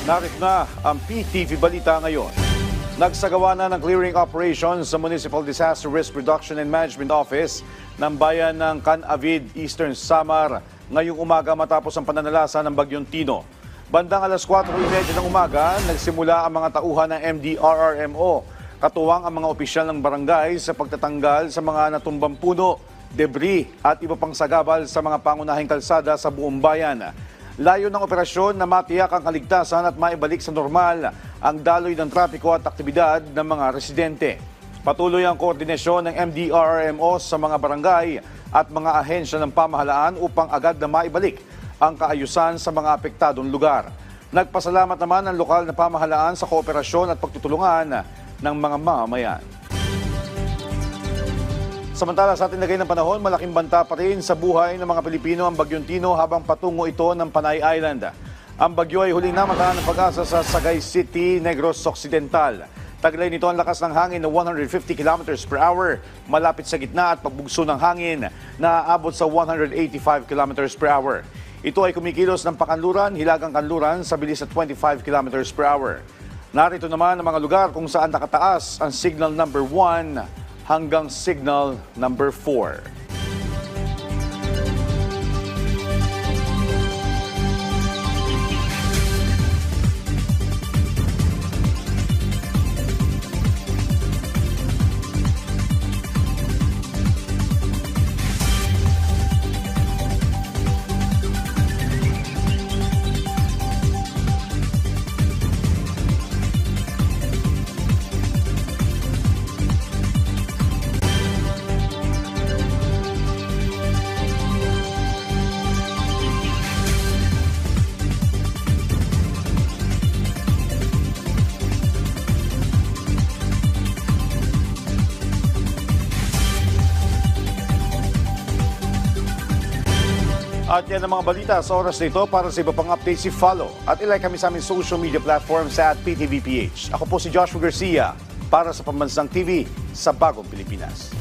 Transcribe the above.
Narito na ang PTV Balita ngayon. Nagsagawa na ng clearing operation sa Municipal Disaster Risk Reduction and Management Office ng bayan ng Canavid, Eastern Samar ngayong umaga matapos ang pananalasa ng Bagyong Tino. Bandang alas 4:30 ng umaga, nagsimula ang mga tauhan ng MDRRMO, katuwang ang mga opisyal ng barangay sa pagtatanggal sa mga natumbang puno, debris at iba pang sagabal sa mga pangunahing kalsada sa buong bayan. Layo ng operasyon na matiyak ang kaligtasan at maibalik sa normal ang daloy ng trapiko at aktibidad ng mga residente. Patuloy ang koordinasyon ng MDRRMO sa mga barangay at mga ahensya ng pamahalaan upang agad na maibalik ang kaayusan sa mga apektadong lugar. Nagpasalamat naman ang lokal na pamahalaan sa kooperasyon at pagtutulungan ng mga mamamayan. Samantala sa ating lagay ng panahon, malaking banta pa rin sa buhay ng mga Pilipino ang Bagyong Tino habang patungo ito ng Panay Island. Ang bagyo ay huling namataan ng pag-asa sa Sagay City, Negros Occidental. Taglay nito ang lakas ng hangin na 150 km per hour, malapit sa gitna at pagbugso ng hangin na aabot sa 185 km per hour. Ito ay kumikilos ng pakanluran, hilagang kanluran sa bilis na 25 km per hour. Narito naman ang mga lugar kung saan nakataas ang signal number 1 hanggang signal number 4. At yan ang mga balita sa oras na ito. Para sa iba pang updates, follow at ilike kami sa aming social media platforms at PTVPH. Ako po si Joshua Garcia para sa Pambansang TV sa Bagong Pilipinas.